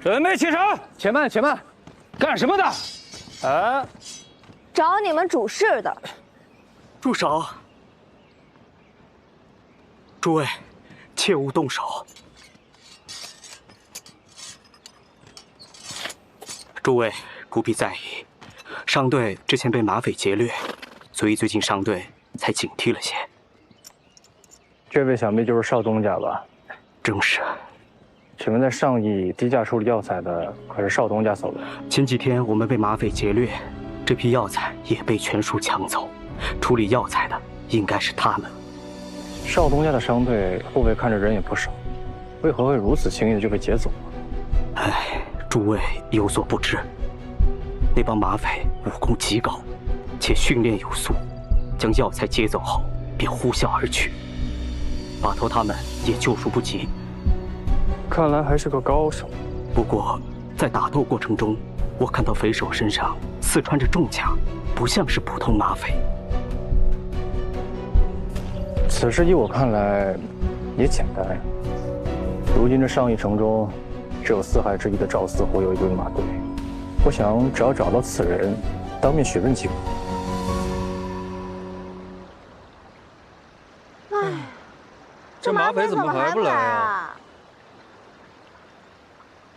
准备起手！且慢，且慢，干什么的？啊！找你们主事的。住手！诸位，切勿动手。诸位不必在意，商队之前被马匪劫掠，所以最近商队才警惕了些。这位想必就是少东家吧？正是。请问在上邑低价处理药材的可是少东家所为？前几天我们被马匪劫掠，这批药材也被全数抢走，处理药材的应该是他们。少东家的商队后卫看着人也不少，为何会如此轻易的就被劫走呢？唉，诸位有所不知，那帮马匪武功极高，且训练有素，将药材劫走后便呼啸而去，把头他们也救赎不及。看来还是个高手。不过在打斗过程中，我看到匪首身上刺穿着重甲，不像是普通马匪。此事依我看来也简单呀。如今这上邑城中，只有四害之一的赵四活有一队马队，我想只要找到此人，当面询问即可。唉，这马匪怎么还不来啊？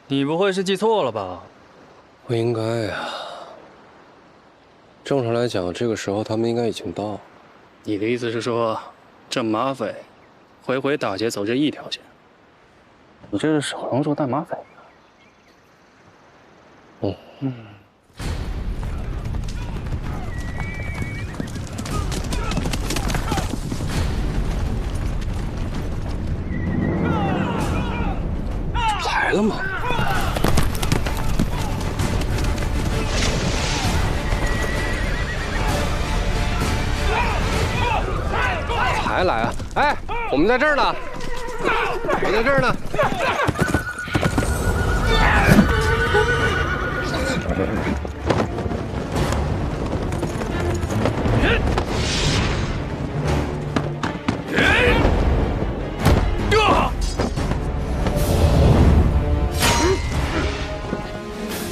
你不会是记错了吧？不应该呀。正常来讲，这个时候他们应该已经到。你的意思是说，这马匪回回打劫走这一条线？你这是手上做带马匪的？来了吗？还来啊！哎，我们在这儿呢，我在这儿呢。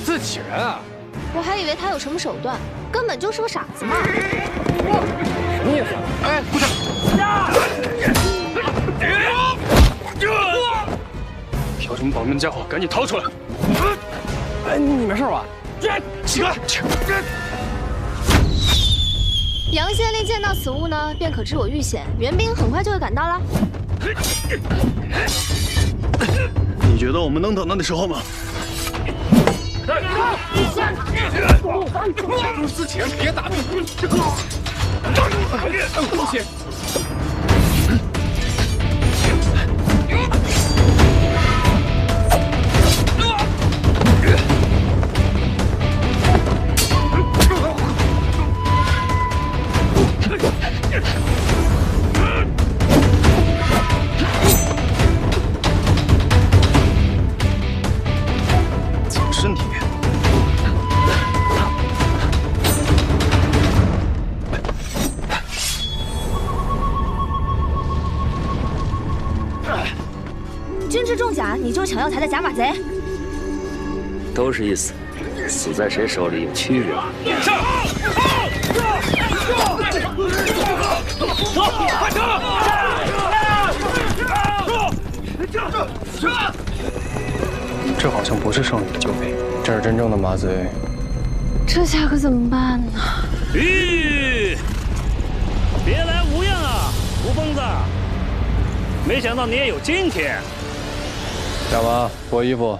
自己人啊！我还以为他有什么手段，根本就是个傻子嘛。什么意思？哎，不是！有什么保命的家伙，赶紧逃出来！哎，你没事吧？起来！杨县令见到此物呢，便可知我遇险，援兵很快就会赶到了。你觉得我们能等到那时候吗？自己人别打了！东西！挺身体。军制重甲，你就是抢药材的假马贼。都是一死，死在谁手里有区别吗？上！走，快撤！这好像不是上邑的救兵，这是真正的马贼。这下可怎么办呢？吁！别来无恙啊，吴疯子！没想到你也有今天。干嘛？脱衣服？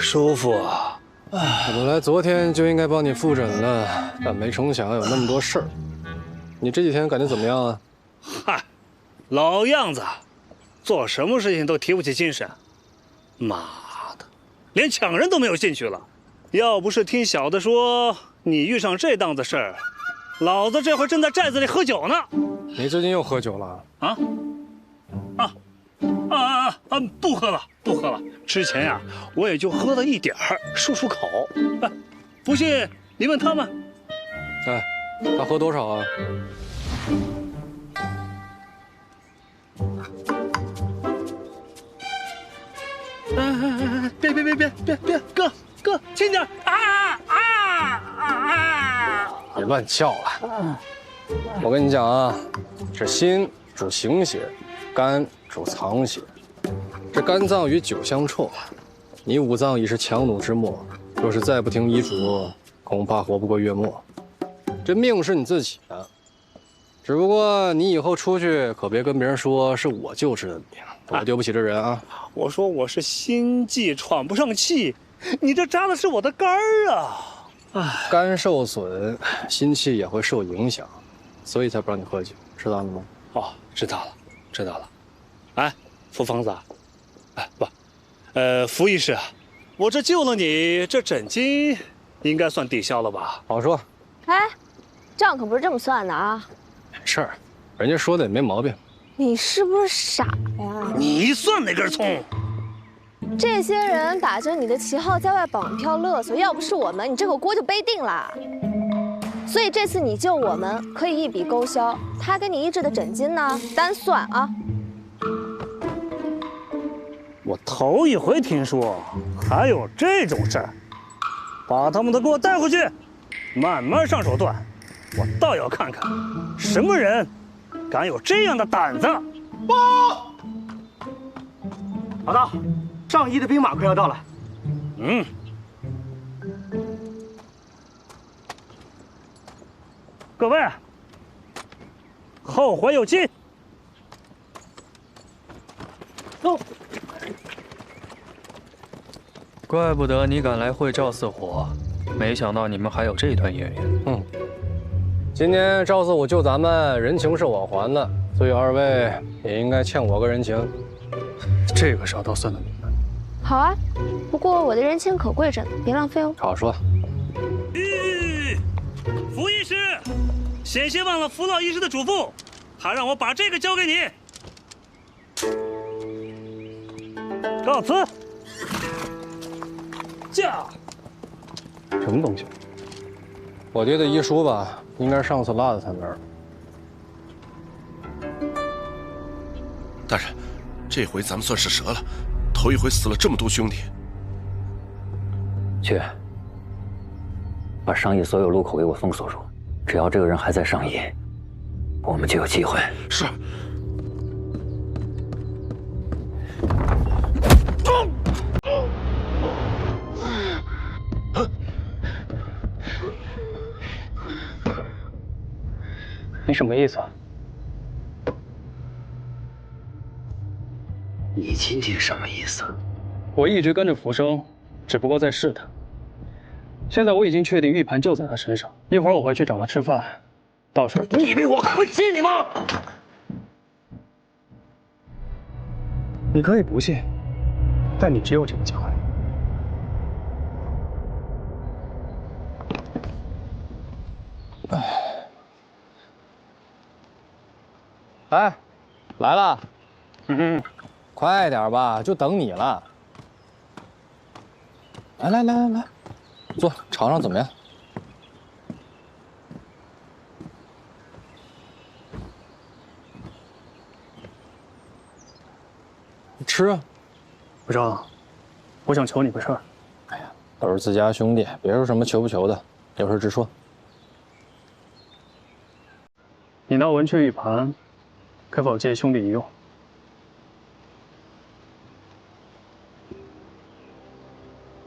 舒服啊！本来昨天就应该帮你复诊了，但没成想有那么多事儿。你这几天感觉怎么样啊？嗨，老样子，做什么事情都提不起精神。妈的，连抢人都没有兴趣了。要不是听小的说你遇上这档子事儿，老子这会正在寨子里喝酒呢。你最近又喝酒了？不喝了，不喝了。之前呀，我也就喝了一点儿，漱漱口。不信你问他们。哎，他喝多少啊？别，哥，轻点！别乱叫了。我跟你讲啊，这心主行血，肝主藏血。这肝脏与酒相冲，你五脏已是强弩之末，若是再不听医嘱，恐怕活不过月末。这命是你自己的，只不过你以后出去可别跟别人说是我救治的你，我丢不起这人啊。我说我是心悸喘不上气，你这扎的是我的肝儿啊！肝受损，心气也会受影响，所以才不让你喝酒，知道了吗？哦，知道了。哎，福方子，福医师，我这救了你，这诊金应该算抵消了吧？好说。哎，账可不是这么算的啊。没事儿，人家说的也没毛病。你是不是傻呀？你算哪根葱？这些人打着你的旗号在外绑票勒索，要不是我们，你这个锅就背定了。所以这次你救我们，可以一笔勾销，他给你医治的诊金呢，单算啊。我头一回听说还有这种事儿，把他们都给我带回去，慢慢上手段。我倒要看看，什么人敢有这样的胆子！老大，上衣的兵马快要到了。各位，后会有期。走。怪不得你敢来会赵四虎，没想到你们还有这段渊源。今天赵四虎救咱们，人情是我还的，所以二位也应该欠我个人情。这个少倒算得明白。好啊，不过我的人情可贵着呢，别浪费哦。好说。福医师，险些忘了福老医师的嘱咐，还让我把这个交给你。告辞。驾。什么东西？我爹的遗书吧，应该是上次落在他那儿。大人，这回咱们算是折了，头一回死了这么多兄弟。去，把上邑所有路口给我封锁住，只要这个人还在上邑，我们就有机会。是。你什么意思啊？你仅仅什么意思？我一直跟着福生，只不过在试探。现在我已经确定玉盘就在他身上，一会儿我会去找他吃饭，到时候你以为我会信你吗？你可以不信，但你只有这个机会。哎，来了。快点吧，就等你了。来，坐，尝尝怎么样？你吃啊。不成，我想求你个事儿。哎呀，都是自家兄弟，别说什么求不求的，有事直说。你那文雀玉盘，可否借兄弟一用？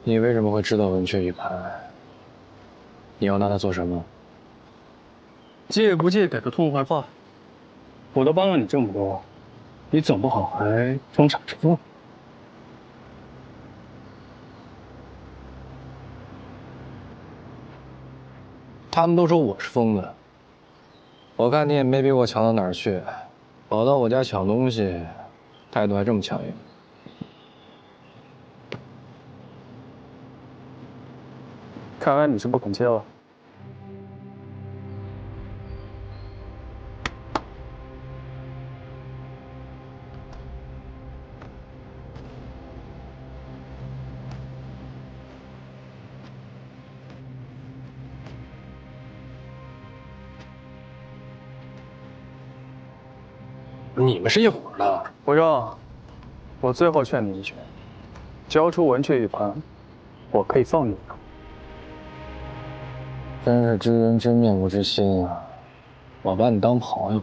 你为什么会知道文雀玉盘？你要拿它做什么？借不借给个痛快话。我都帮了你这么多，你总不好还装傻吃疯。他们都说我是疯子，我看你也没比我强到哪儿去，跑到我家抢东西，态度还这么强硬。看来你是不肯借了。你们是一伙的。福生，我最后劝你一句，交出文雀玉盘，我可以放你。真是知人知面不知心啊！我把你当朋友，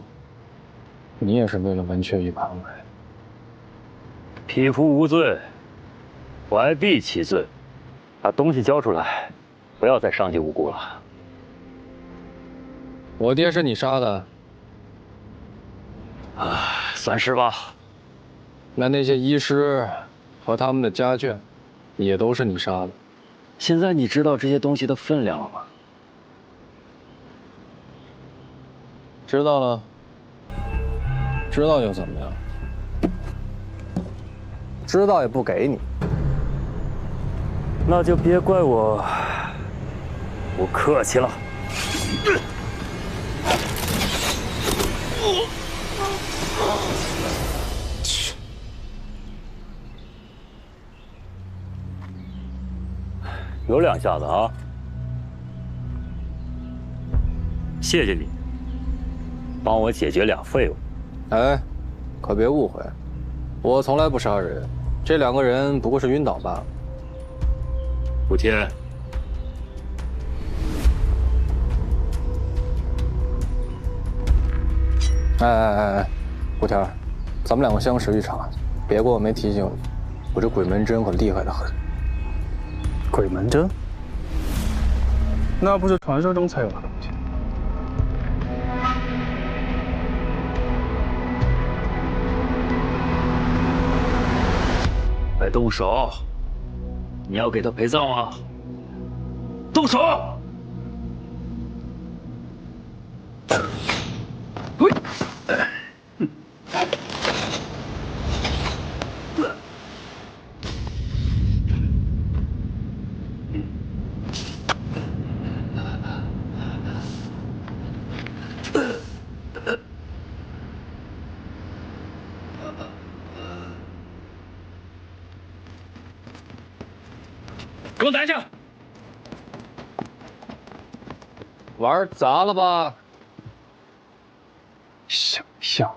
你也是为了文雀玉盘来。匹夫无罪，怀璧其罪。把东西交出来，不要再伤及无辜了。我爹是你杀的？算是吧。那些医师和他们的家眷，也都是你杀的？现在你知道这些东西的分量了吗？知道了。知道又怎么样？知道也不给你。那就别怪我不客气了。有两下子啊！谢谢你，帮我解决俩废物。哎，可别误会，我从来不杀人，这2个人不过是晕倒罢了。古天，哎，古天，咱们2个相识一场，别怪我没提醒你，我这鬼门针可厉害得很。鬼门针？那不是传说中才有的东西。快动手！你要给他陪葬吗？动手！喂！给我拿下！玩砸了吧？想想，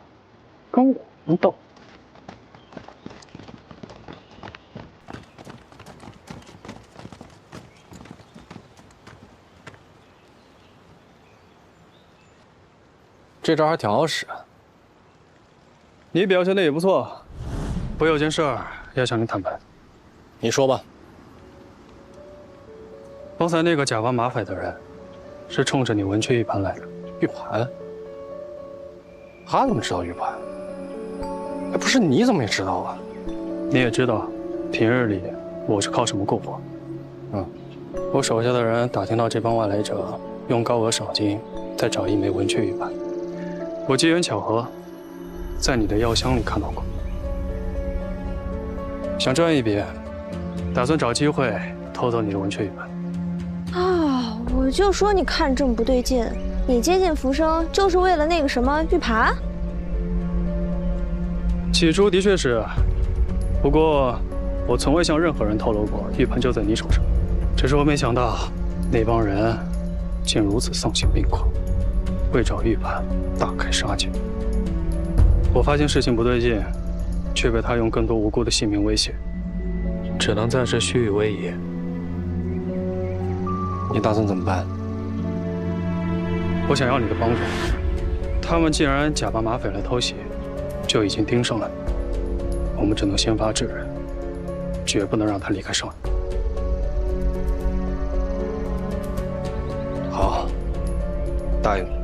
跟我们斗。这招还挺好使。你表现的也不错，我有件事儿要向你坦白。你说吧。刚才那个假扮马匪的人，是冲着你文雀玉盘来的。玉盘？他怎么知道玉盘？哎，不是，你怎么也知道啊？你也知道，平日里我是靠什么过活？我手下的人打听到这帮外来者用高额赏金再找一枚文雀玉盘，我机缘巧合，在你的药箱里看到过。想赚一笔，打算找机会偷走你的文雀玉盘。啊，我就说你看这么不对劲，你接近浮生就是为了那个什么玉盘？起初的确是，不过我从未向任何人透露过玉盘就在你手上。只是我没想到，那帮人竟如此丧心病狂，为找玉盘大开杀戒。我发现事情不对劲，却被他用更多无辜的性命威胁，只能暂时虚与委蛇。你打算怎么办？我想要你的帮助。他们既然假扮马匪来偷袭，就已经盯上了你，我们只能先发制人，绝不能让他离开少年。好，答应你。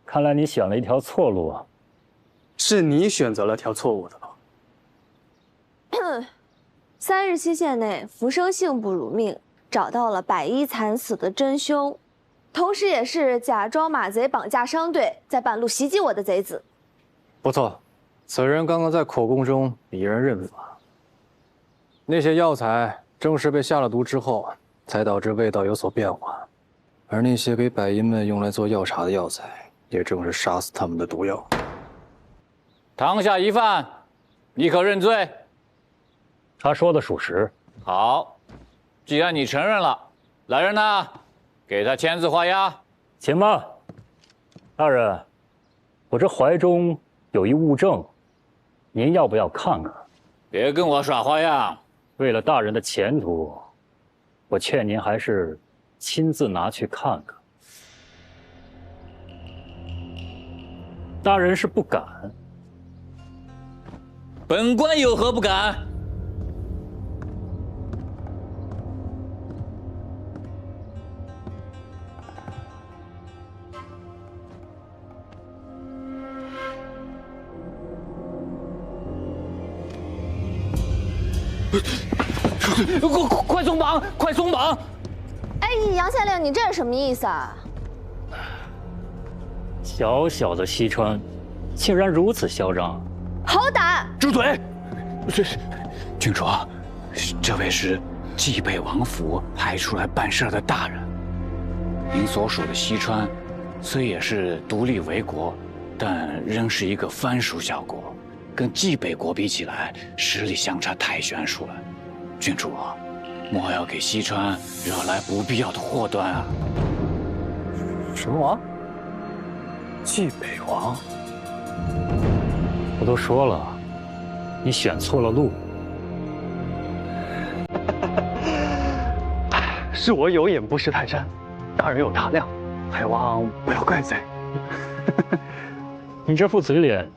看来你选了一条错路啊！是你选择了条错误的路。3日期限内，浮生幸不辱命，找到了百依惨死的真凶，同时也是假装马贼绑架商队，在半路袭击我的贼子。不错，此人刚刚在口供中已然认法。那些药材正是被下了毒之后，才导致味道有所变化，而那些给百医们用来做药茶的药材，也正是杀死他们的毒药。堂下疑犯，你可认罪？他说的属实。好，既然你承认了，来人呐，给他签字画押。且慢，大人，我这怀中有一物证，您要不要看看？别跟我耍花样。为了大人的前途，我劝您还是亲自拿去看看。大人是不敢。本官有何不敢？快松绑！快松绑！哎，杨县令，你这是什么意思啊？小小的西川，竟然如此嚣张！好胆！住嘴！郡主，这位是冀北王府派出来办事的大人。您所属的西川，虽也是独立为国，但仍是一个藩属小国，跟冀北国比起来，实力相差太悬殊了。郡主，莫要给西川惹来不必要的祸端啊！什么王？冀北王？我都说了，你选错了路。是我有眼不识泰山，大人有大量，还望不要怪罪。你这副嘴脸，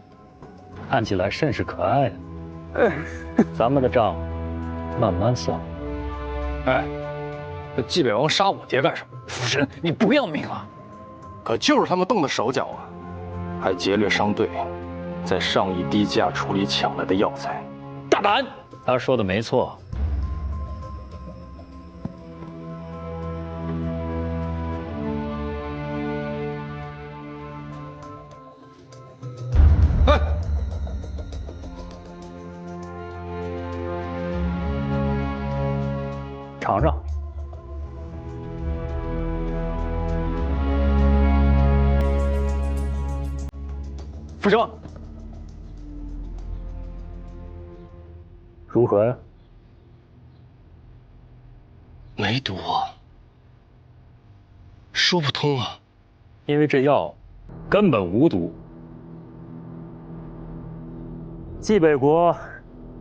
看起来甚是可爱啊。咱们的账慢慢算。哎，这冀北王杀我爹干什么？夫人，你不要命了？可就是他们动的手脚啊，还劫掠商队，在上亿低价处理抢来的药材。大胆！他说的没错。尝尝。府城，如何呀？没毒啊，说不通啊。因为这药根本无毒。冀北国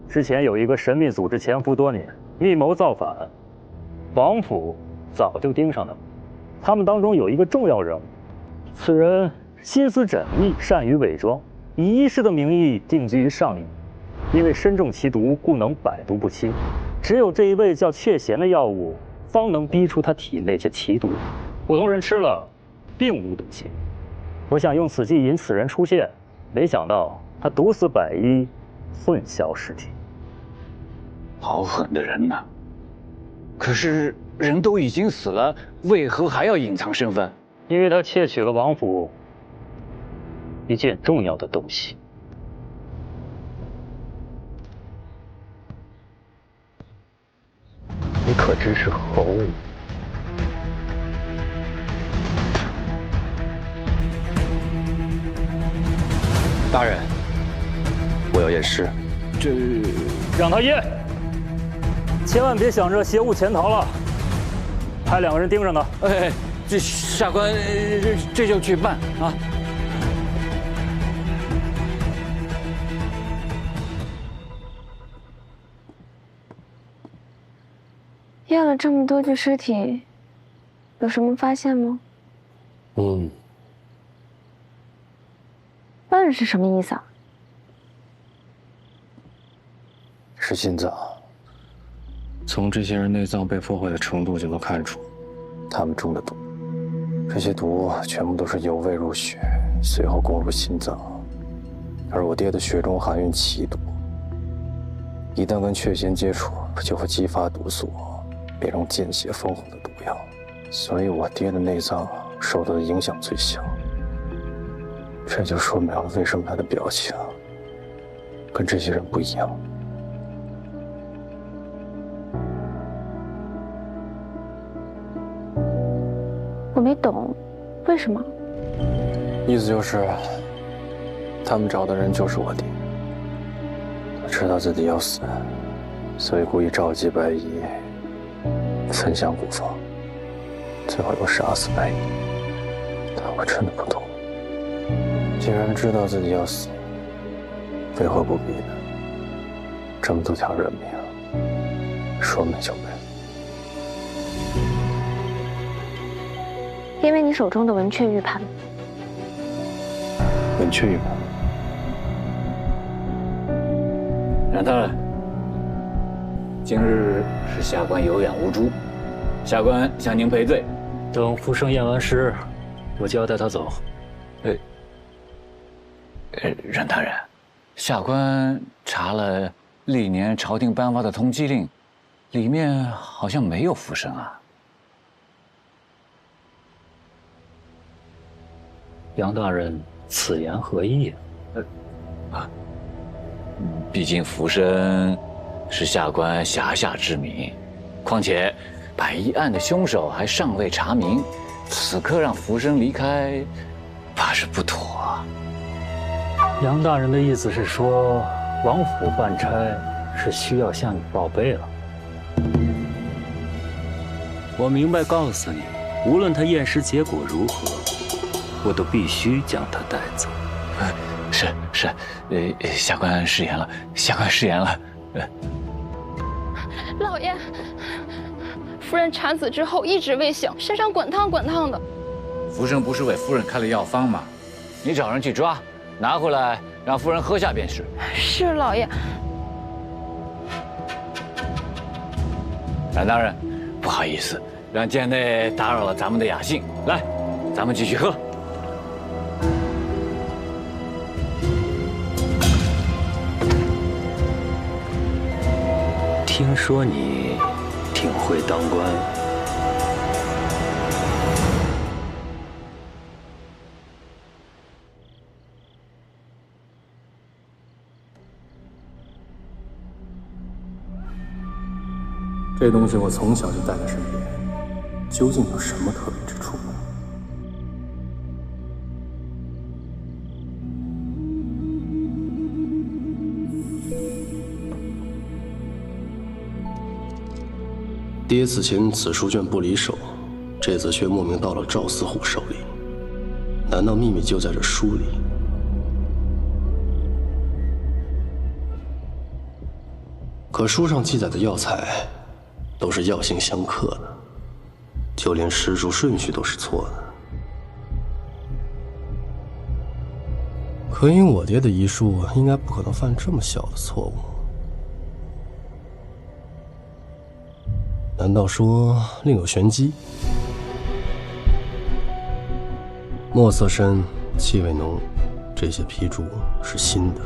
之前有一个神秘组织潜伏多年，密谋造反，王府早就盯上他们。他们当中有一个重要人物，此人心思缜密，善于伪装，以医师的名义定居于上邑。因为身中其毒，故能百毒不侵。只有这一味叫雀涎的药物，方能逼出他体内这奇毒。普通人吃了，并无毒性。我想用此计引此人出现，没想到他毒死百医，混淆视听。好狠的人呐！可是人都已经死了，为何还要隐藏身份？因为他窃取了王府一件重要的东西。你可知是何物？大人，我要验尸。这让他验，千万别想着携物潜逃了。派2个人盯着呢。哎，这下官这就去办啊。验了这么多具尸体，有什么发现吗？是什么意思啊？是心脏。从这些人内脏被破坏的程度就能看出，他们中的毒。这些毒全部都是由胃入血，随后攻入心脏。而我爹的血中含蕴奇毒，一旦跟雀涎接触，就会激发毒素，变成见血封喉的毒药。所以我爹的内脏受到的影响最小。这就说明了为什么他的表情跟这些人不一样。我没懂，为什么？意思就是，他们找的人就是我爹。知道自己要死，所以故意召集白衣，焚香古房，最后又杀死白衣。但我真的不懂，既然知道自己要死，为何不逼呢？这么多条人命，说没就没。因为你手中的文雀玉盘。文雀玉盘。冉大人，今日是下官有眼无珠，下官向您赔罪。等福生验完尸，我就要带他走。冉大人，下官查了历年朝廷颁发的通缉令，里面好像没有福生啊。杨大人，此言何意？毕竟福生是下官辖下之民，况且白衣案的凶手还尚未查明，此刻让福生离开，怕是不妥啊。杨大人的意思是说，王府办差是需要向你报备了。我明白告诉你，无论他验尸结果如何，我都必须将他带走。是，下官失言了，下官失言了。老爷，夫人产子之后一直未醒，身上滚烫滚烫的。福生不是为夫人开了药方吗？你找人去抓，拿回来让夫人喝下便是。是老爷。冉大人，不好意思，让贱内打扰了咱们的雅兴。来，咱们继续喝。听说你挺会当官，这东西我从小就带在身边，究竟有什么特别之处呢？爹此前此书卷不离手，这次却莫名到了赵四虎手里，难道秘密就在这书里？可书上记载的药材都是药性相克的，就连施术顺序都是错的。可以我爹的医术应该不可能犯这么小的错误。难道说另有玄机？墨色深，气味浓，这些批注是新的。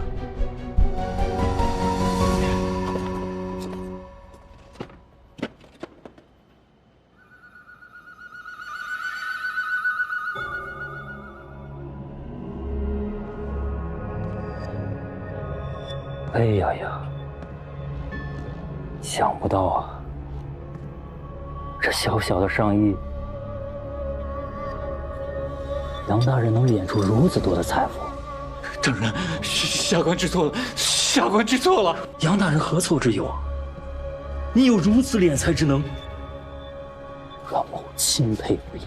哎呀呀，想不到啊，这小小的上亿，杨大人能敛出如此多的财富。当然，下官知错了，下官知错了。杨大人何错之有啊？你有如此敛财之能，阮某钦佩不已。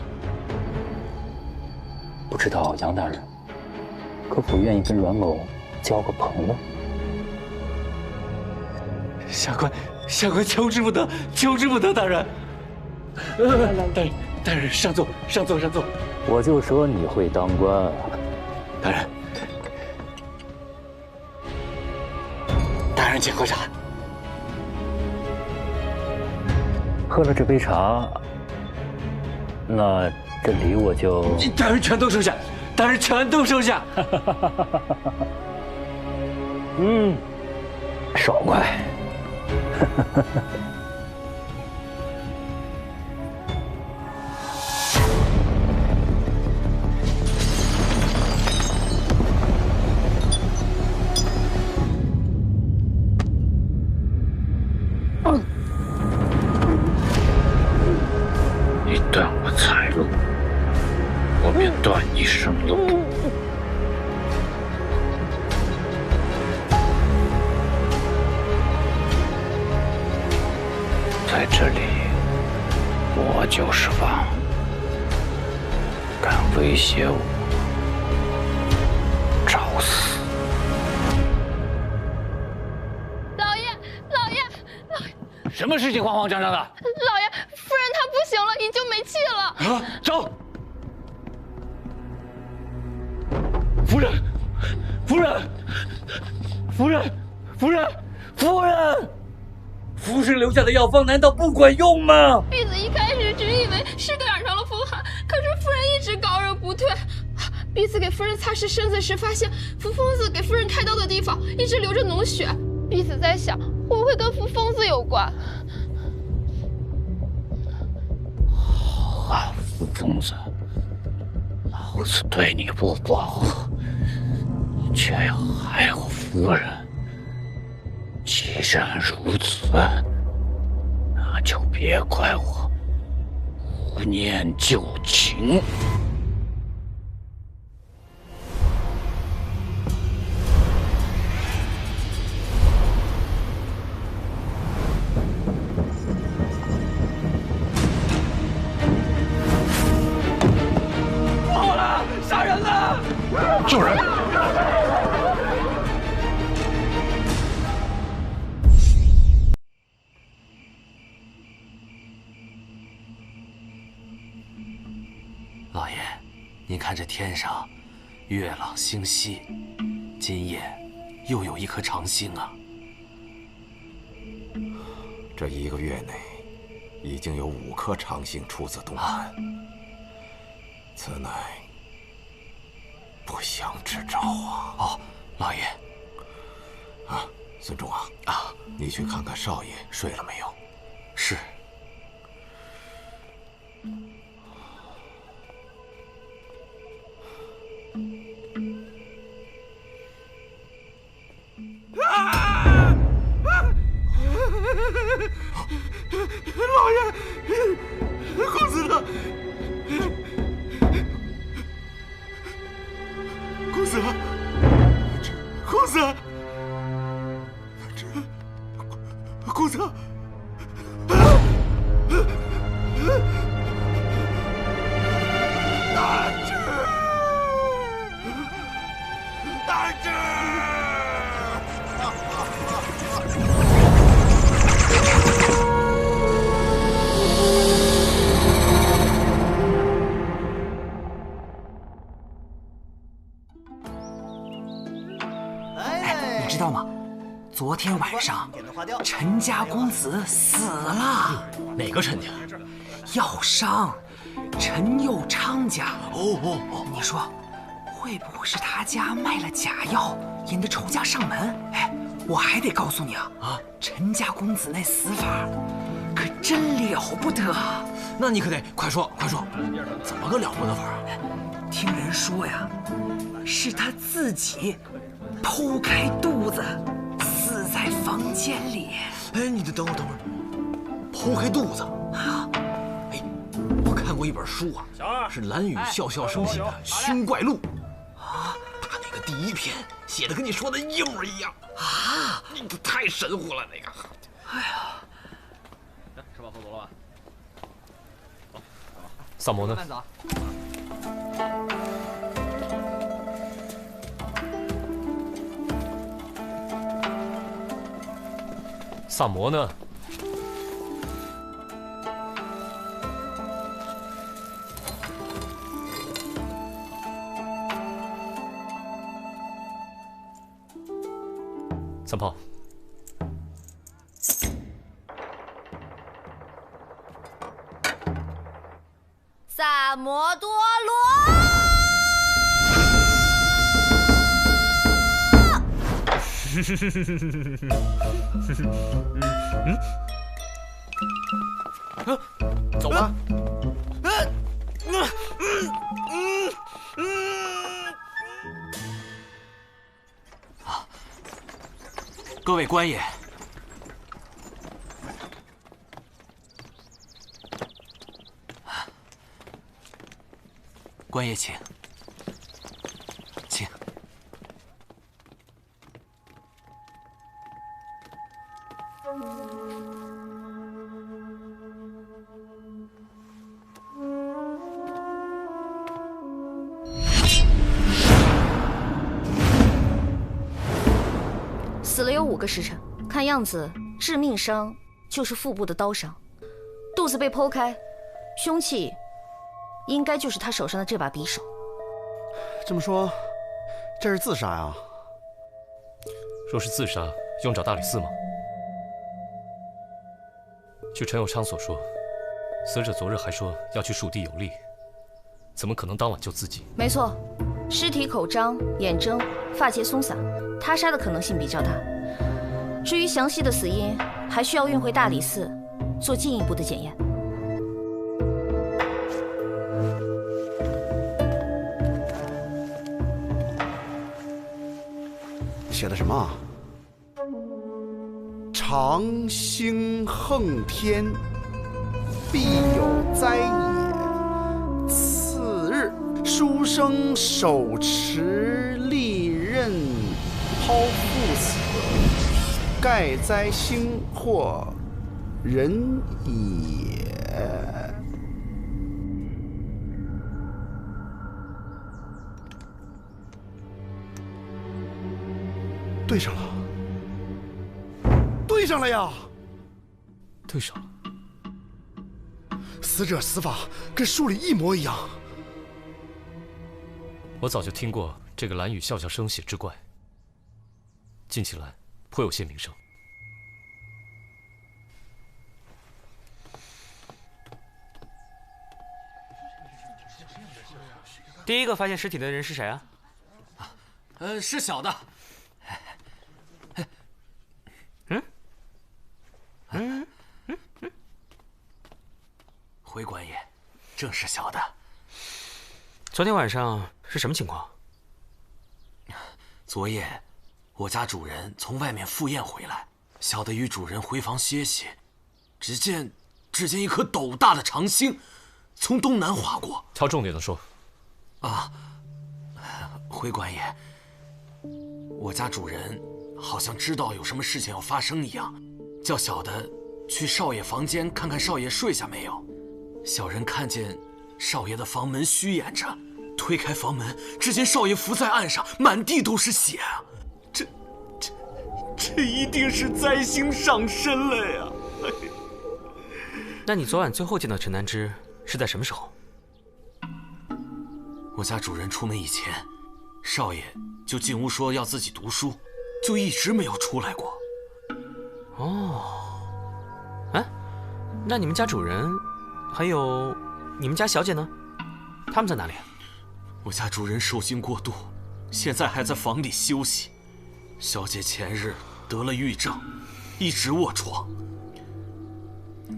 不知道杨大人可否愿意跟阮某交个朋友？下官求之不得，求之不得，大人。大人上座，上座，上座。我就说你会当官，大人。大人请喝茶。喝了这杯茶，那这礼我就……大人全都收下，大人全都收下。爽快。你断我财路，我便断你生路。在这里，我就是王。敢威胁我，找死！老爷，老爷，老爷，什么事情慌慌张张的？老爷，夫人她不行了，已经没气了。啊，走！夫人，夫人，夫人，夫人，夫人！服侍留下的药方难道不管用吗？婢子一开始只以为是赶上了风寒，可是夫人一直高热不退。婢子给夫人擦拭身子时，发现扶风子给夫人开刀的地方一直流着脓血。婢子在想，会不会跟扶风子有关？好啊，扶风子，老子对你不薄，你却要害我夫人。既然如此，那就别怪我无念旧情。不好了，杀人了！救人！老爷，您看这天上，月朗星稀，今夜又有一颗长星啊！这1个月内，已经有5颗长星出自东南，此乃不祥之兆啊！哦，老爷，啊，孙仲啊，你去看看少爷睡了没有？是。老爷，公子呢？公子，公子，公子，大志，大志。你知道吗？昨天晚上，陈家公子死了。哪个陈家？药商陈佑昌家。你说，会不会是他家卖了假药，引得仇家上门？哎，我还得告诉你啊，陈家公子那死法，可真了不得。那你可得快说，快说，怎么个了不得法啊？听人说呀，是他自己剖开肚子，死在房间里。哎，你等会儿，剖开肚子啊！哎，我看过一本书啊，是蓝宇笑笑生写的《凶怪录》啊，他那个第1篇写的跟你说的一模一样啊，太神乎了那个。哎呀，吃饱喝足了吧？萨摩呢？慢走。萨摩呢？三炮。萨摩多罗。走吧。各位官爷，官爷请，请。5个时辰，看样子致命伤就是腹部的刀伤，肚子被剖开，凶器应该就是他手上的这把匕首。这么说，这是自杀呀？若是自杀，用找大理寺吗？据陈友昌所说，死者昨日还说要去蜀地游历，怎么可能当晚就自尽？没错，尸体口张、眼睁、发结松散，他杀的可能性比较大。至于详细的死因，还需要运回大理寺做进一步的检验。写的什么啊？长星横天，必有灾也。次日，书生手持利刃，剖腹死，盖灾星或人也。对上了，对上了呀！对上了。死者死法跟书里一模一样。我早就听过这个蓝雨笑笑生血之怪，近起来颇有些名声。第一个发现尸体的人是谁啊？是小的。回官爷，正是小的。昨天晚上是什么情况？昨夜，我家主人从外面赴宴回来，小的与主人回房歇息，只见一颗斗大的长星从东南划过。挑重点的说。啊，回官爷，我家主人好像知道有什么事情要发生一样，叫小的去少爷房间看看少爷睡下没有。小人看见少爷的房门虚掩着，推开房门，只见少爷伏在岸上，满地都是血啊！这一定是灾星上身了呀！那你昨晚最后见到陈南之是在什么时候？我家主人出门以前，少爷就进屋说要自己读书，就一直没有出来过。哦，哎，那你们家主人还有你们家小姐呢？他们在哪里？我家主人受惊过度，现在还在房里休息。小姐前日得了郁症，一直卧床。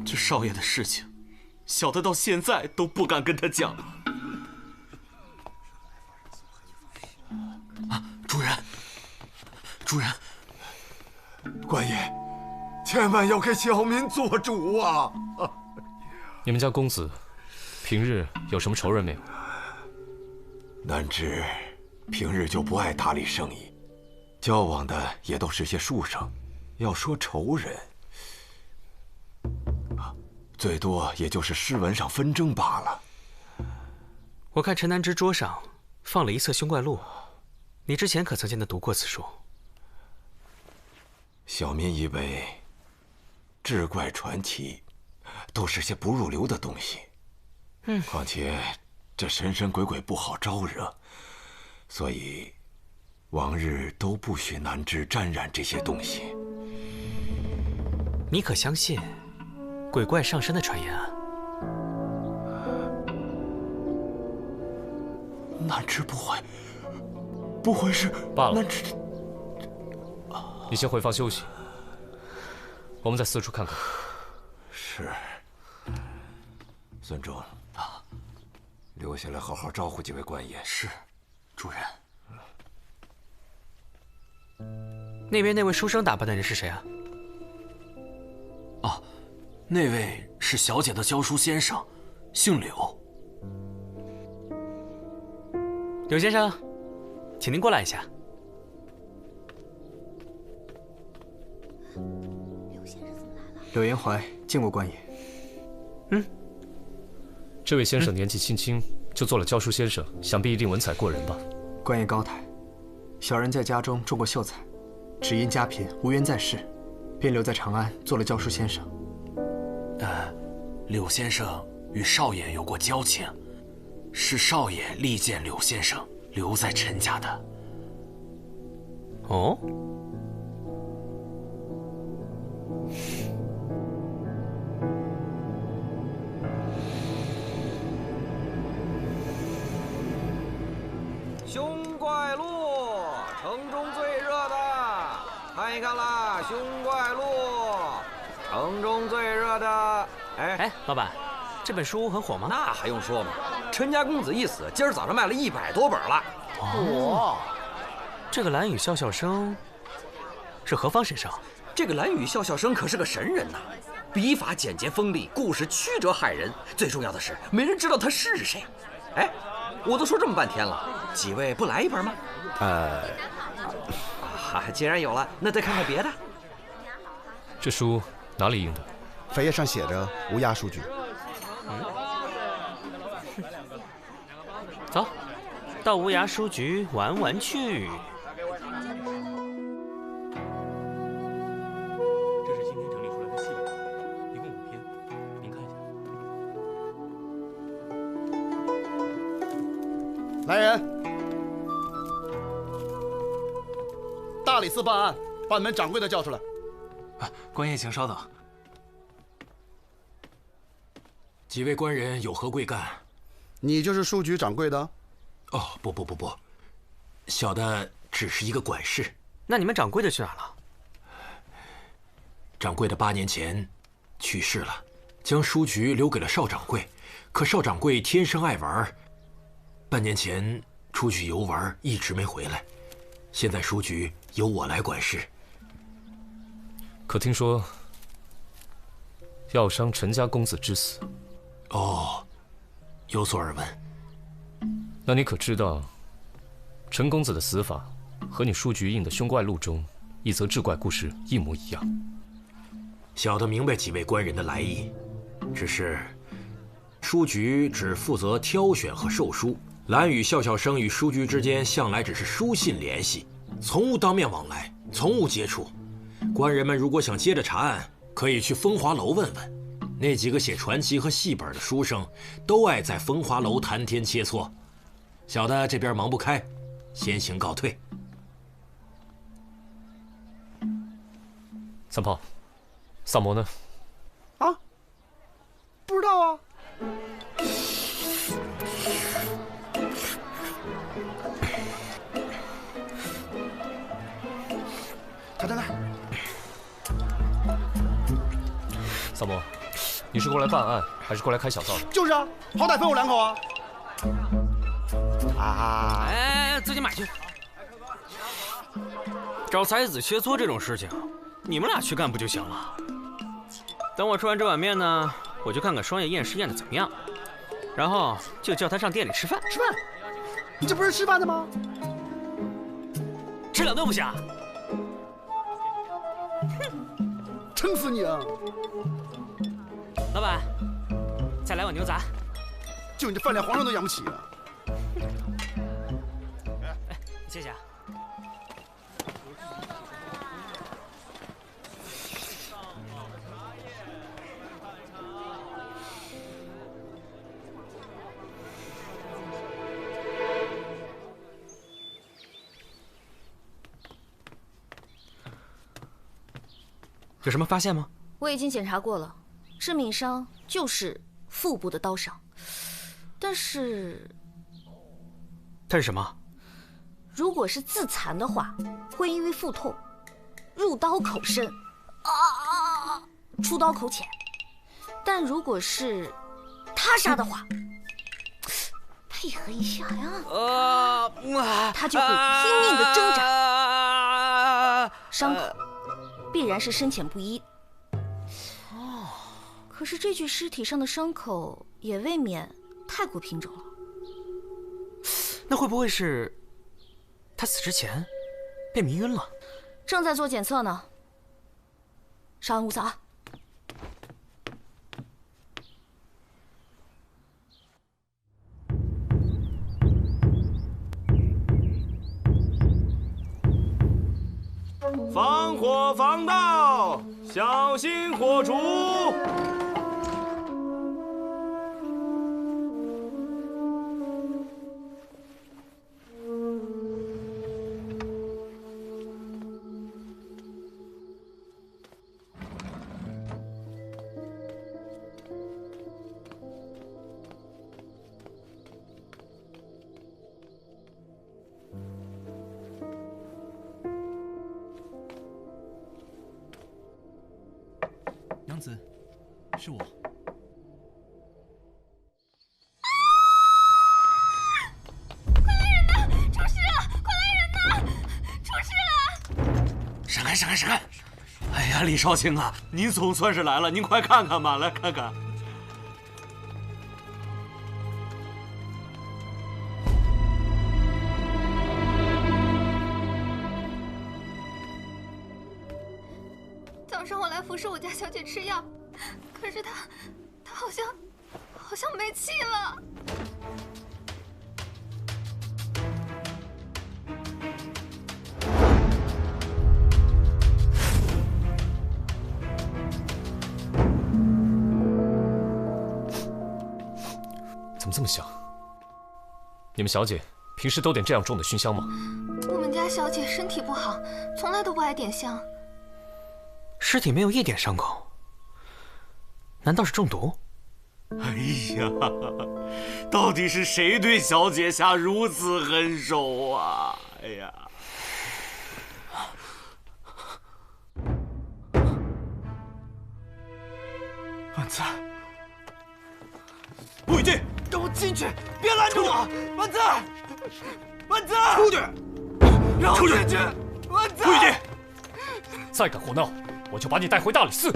这少爷的事情，小的到现在都不敢跟他讲。主人，官爷，千万要给小民做主啊！你们家公子平日有什么仇人没有？南之平日就不爱打理生意，交往的也都是些书生。要说仇人，最多也就是诗文上纷争罢了。我看陈南之桌上放了一册《凶怪录》，你之前可曾见他读过此书？小民以为，志怪传奇都是些不入流的东西。况且这神神鬼鬼不好招惹，所以往日都不许南之沾染这些东西。你可相信鬼怪上身的传言啊？南之不会是罢了。你先回房休息，我们再四处看看。是。孙忠，留下来好好招呼几位官爷。是，主人。那边那位书生打扮的人是谁啊？哦，那位是小姐的教书先生，姓柳。柳先生，请您过来一下。柳延怀见过官爷。这位先生年纪轻轻就做了教书先生，想必一定文采过人吧？官爷高抬，小人在家中种过秀才，只因家贫无缘在世，便留在长安做了教书先生。柳先生与少爷有过交情，是少爷力荐柳先生留在陈家的。哦。兄怪路，城中最热的，看一看啦！兄怪路，城中最热的。哎，老板，这本书很火吗？那还用说吗？陈家公子一死，今儿早上卖了100多本了。哦，这个蓝雨笑笑生是何方神圣？这个蓝雨笑笑生可是个神人呐，笔法简洁锋利，故事曲折骇人。最重要的是，没人知道他是谁。哎，我都说这么半天了，几位不来一本吗？既然有了，那再看看别的。这书哪里印的？扉页上写着无涯书局。走，到无涯书局玩玩去。这是今天整理出来的系列，一共5篇，您看一下。来人！大理寺办案，把你们掌柜的叫出来。官爷请稍等。几位官人有何贵干？你就是书局掌柜的？哦，不，小的只是一个管事。那你们掌柜的去哪了？掌柜的8年前去世了，将书局留给了邵掌柜。可邵掌柜天生爱玩，半年前出去游玩，一直没回来。现在书局由我来管事。可听说要伤陈家公子之死？哦，有所耳闻。那你可知道，陈公子的死法和你书局印的《凶怪录》中一则志怪故事一模一样？小的明白几位官人的来意，只是书局只负责挑选和售书，蓝雨笑笑生与书局之间向来只是书信联系，从无当面往来，从无接触。官人们如果想接着查案，可以去风华楼问问。那几个写传奇和戏本的书生，都爱在风华楼谈天切磋。小的这边忙不开，先行告退。三炮，萨摩呢？啊？不知道啊。他在那儿。萨摩，你是过来办案，还是过来开小灶的？就是啊，好歹分我2口啊！哎，自己买去。找才子切磋这种事情，你们俩去干不就行了？等我吃完这碗面呢，我就看看双叶验尸验的怎么样，然后就叫他上店里吃饭。吃饭？你这不是吃饭的吗？吃2顿不行？撑死你啊！老板，再来碗牛杂。就你这饭量，皇上都养不起啊！哎，谢谢啊。有什么发现吗？我已经检查过了，致命伤就是腹部的刀伤，但是它是什么？如果是自残的话，会因为腹痛入刀口深，出刀口浅；但如果是他杀的话，配合一下呀，他就会拼命的挣扎，伤口必然是深浅不一。可是这具尸体上的伤口也未免太过平整了。那会不会是他死之前被迷晕了？正在做检测呢，稍安勿躁啊。将到，小心火烛。娘子，是我。快来人呐！出事了！快来人呐！出事了！闪开！闪开！闪开！哎呀，李少卿啊，您总算是来了，您快看看吧，来看看。早上我来服侍我家小姐吃药，可是她好像没气了。怎么这么香？你们小姐平时都点这样重的熏香吗？我们家小姐身体不好，从来都不爱点香。尸体没有一点伤口，难道是中毒？哎呀，到底是谁对小姐下如此狠手啊？哎呀！万子，不许进！让我进去，别拦住我！万子，万子，出去！让我进去！万子，不许进！再敢胡闹，我就把你带回大理寺。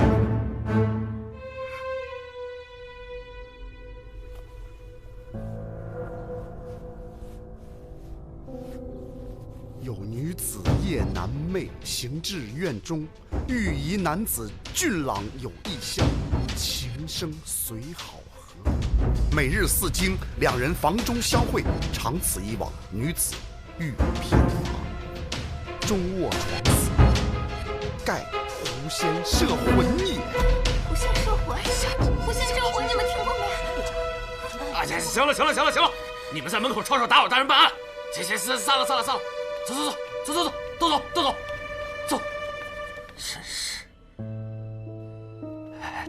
有女子夜难寐，行至院中，遇一男子俊朗有异象，情生随好合。每日4经，两人房中相会，长此以往，女子欲偏乏，终卧床死。盖狐仙摄魂也。狐仙摄魂，狐仙摄魂，你们听过没？啊，行了，你们在门口吵吵打扰大人办案。行，散了，走，真是。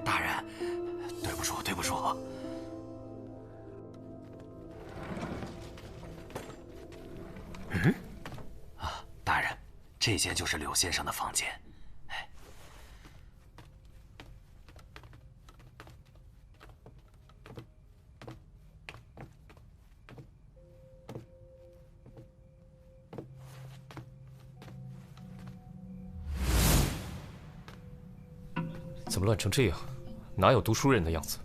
大人，对不住。大人，这间就是柳先生的房间。怎么乱成这样？哪有读书人的样子？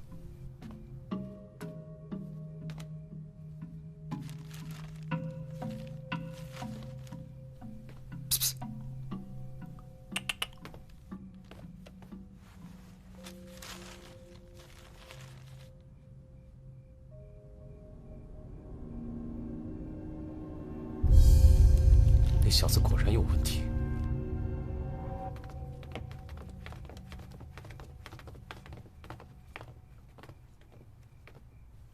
那小子果然有问题。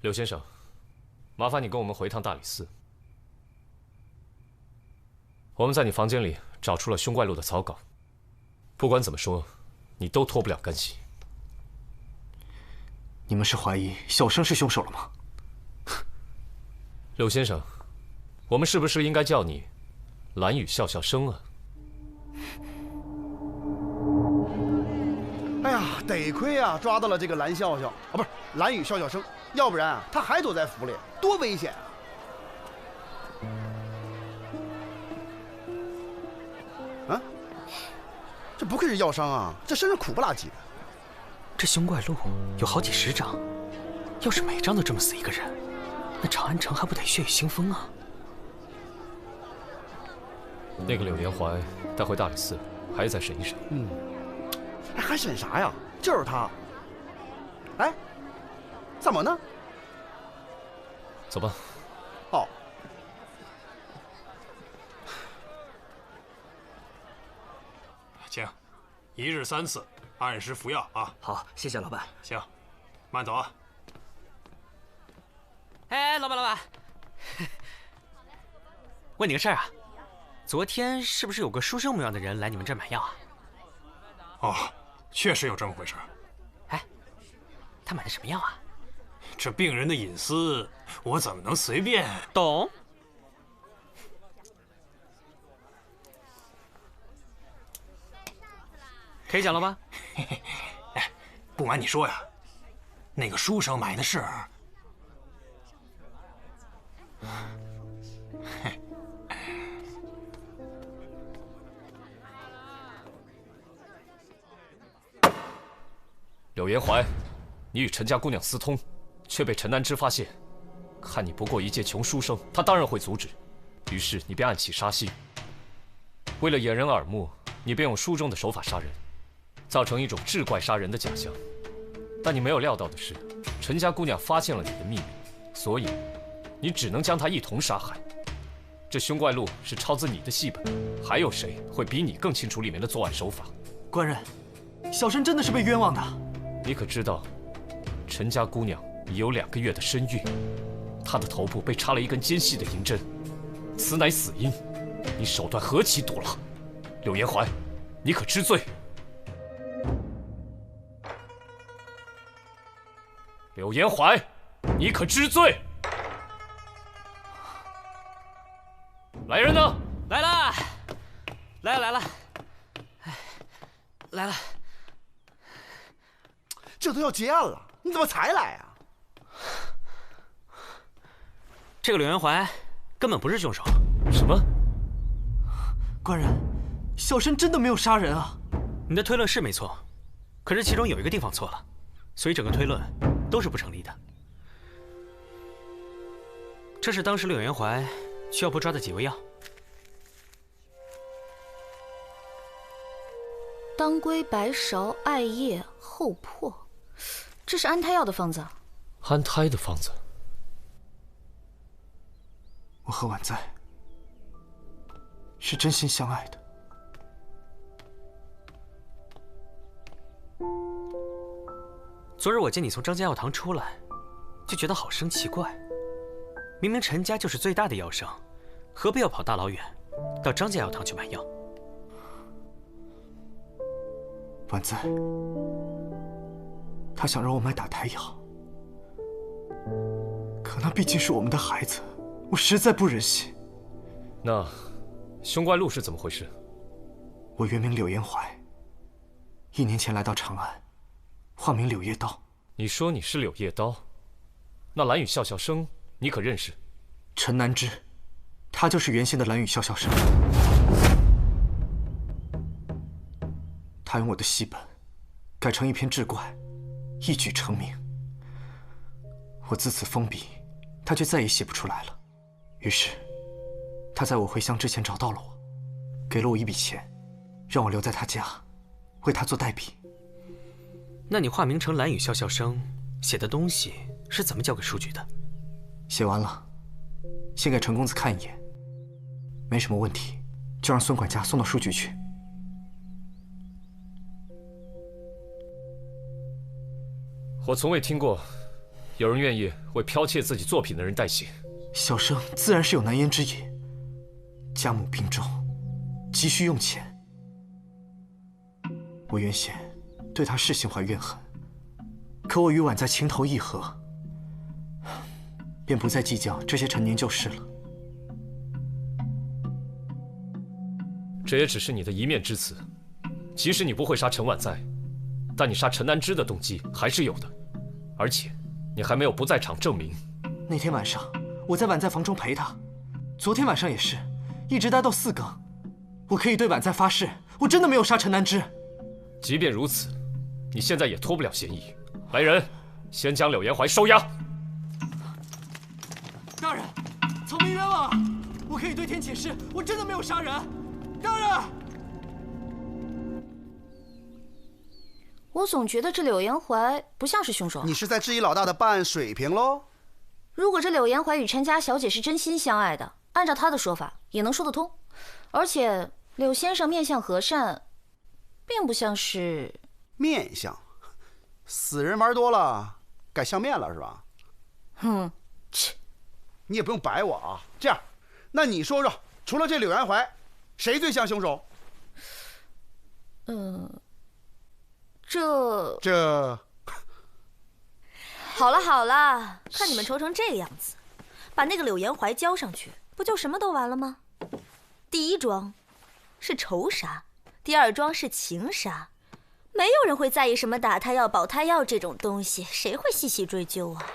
柳先生，麻烦你跟我们回趟大理寺。我们在你房间里找出了凶怪录的草稿，不管怎么说，你都脱不了干系。你们是怀疑小生是凶手了吗？柳先生，我们是不是应该叫你蓝雨笑笑生啊？哎呀，得亏啊，抓到了这个蓝笑笑啊，不是蓝雨笑笑生，要不然他还躲在府里，多危险啊！啊，这不愧是药商啊，这身上苦不拉几的。这凶怪录有好几10章，要是每章都这么死一个人，那长安城还不得血雨腥风啊？那个柳连怀带回大理寺，还再审一审。还审啥呀？就是他。哎，怎么呢？走吧。哦。请。1日3次，按时服药啊。好，谢谢老板。行，慢走啊。哎，老板，问你个事儿啊，昨天是不是有个书生模样的人来你们这儿买药啊？哦，确实有这么回事。哎，他买的什么药啊？这病人的隐私，我怎么能随便？懂。可以讲了吗？哎，不瞒你说呀，那个书生买的是……柳延怀，你与陈家姑娘私通，却被陈南之发现。看你不过一介穷书生，他当然会阻止。于是你便暗起杀心。为了掩人耳目，你便用书中的手法杀人，造成一种志怪杀人的假象。但你没有料到的是，陈家姑娘发现了你的秘密，所以你只能将她一同杀害。这凶怪录是抄自你的戏本，还有谁会比你更清楚里面的作案手法？官人，小生真的是被冤枉的。你可知道，陈家姑娘已有2个月的身孕，她的头部被插了一根尖细的银针，此乃死因。你手段何其毒辣！柳延怀，你可知罪？柳延怀，你可知罪？来人呢？来了，来了，来了。这都要结案了，你怎么才来啊？这个柳延怀根本不是凶手。什么？官人，小生真的没有杀人啊！你的推论是没错，可是其中有一个地方错了，所以整个推论都是不成立的。这是当时柳延怀去药铺抓的几味药。当归、白芍、艾叶、厚朴，这是安胎药的方子。安胎的方子。我和婉在是真心相爱的。昨日我见你从张家药堂出来，就觉得好生奇怪。明明陈家就是最大的药商，何必要跑大老远到张家药堂去买药？婉在，他想让我买打胎药，可那毕竟是我们的孩子，我实在不忍心。那凶怪录是怎么回事？我原名柳延怀，1年前来到长安，化名柳叶刀。你说你是柳叶刀，那蓝雨笑笑生你可认识？陈南之，他就是原先的蓝雨笑笑生。他用我的戏本改成一篇志怪，一举成名。我自此封笔，他却再也写不出来了。于是，他在我回乡之前找到了我，给了我一笔钱，让我留在他家，为他做代笔。那你化名成蓝雨笑笑生，写的东西是怎么交给书局的？写完了，先给陈公子看一眼，没什么问题，就让孙管家送到书局去。我从未听过有人愿意为剽窃自己作品的人代写。小生自然是有难言之隐，家母病重，急需用钱。我原先对他是心怀怨恨，可我与婉在情投意合，便不再计较这些陈年旧事了。这也只是你的一面之词。即使你不会杀陈婉在，但你杀陈南之的动机还是有的，而且你还没有不在场证明。那天晚上我在婉在房中陪他，昨天晚上也是，一直待到4更。我可以对婉在发誓，我真的没有杀陈南之。即便如此，你现在也脱不了嫌疑。来人，先将柳延怀收押。大人，草民冤枉啊！我可以对天起誓，我真的没有杀人。大人，我总觉得这柳延怀不像是凶手。你是在质疑老大的办案水平喽？如果这柳延怀与陈家小姐是真心相爱的，按照他的说法也能说得通。而且柳先生面相和善，并不像是面相。死人玩多了，该相面了是吧？哼，切，你也不用白我啊。这样，那你说说，除了这柳元怀，谁最像凶手？这。好了好了，看你们愁成这个样子，把那个柳元怀交上去，不就什么都完了吗？第一桩是仇杀，第二桩是情杀，没有人会在意什么打他药、保他药这种东西，谁会细细追究啊？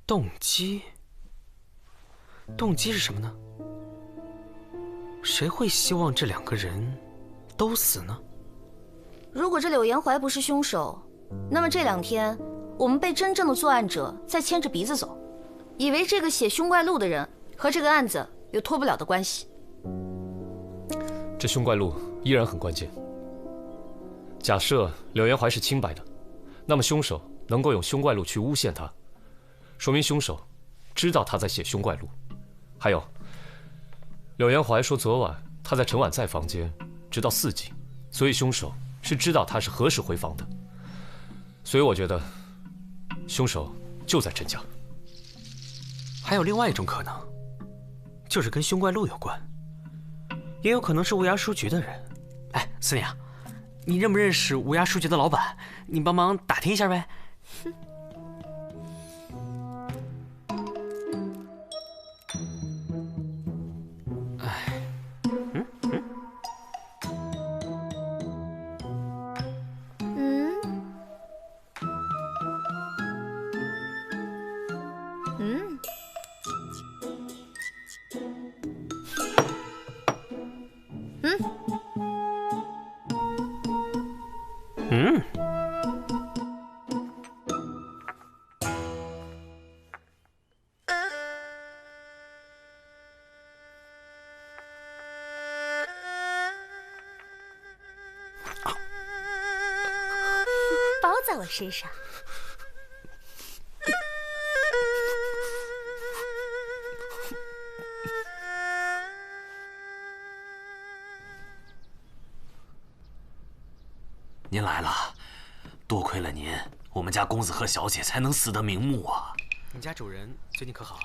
动机是什么呢？谁会希望这2个人都死呢？如果这柳元怀不是凶手，那么这2天我们被真正的作案者在牵着鼻子走，以为这个写凶怪录的人和这个案子有脱不了的关系。这凶怪录依然很关键。假设柳元怀是清白的，那么凶手能够用凶怪录去诬陷他，说明凶手知道他在写凶怪录。还有，柳元怀说昨晚他在陈婉在房间直到4级，所以凶手是知道他是何时回房的。所以我觉得凶手就在陈家。还有另外一种可能，就是跟凶怪录有关，也有可能是无涯书局的人。哎，思念啊，你认不认识无涯书局的老板？你帮忙打听一下呗。包在我身上。您来了，多亏了您，我们家公子和小姐才能死得瞑目啊。你家主人最近可好？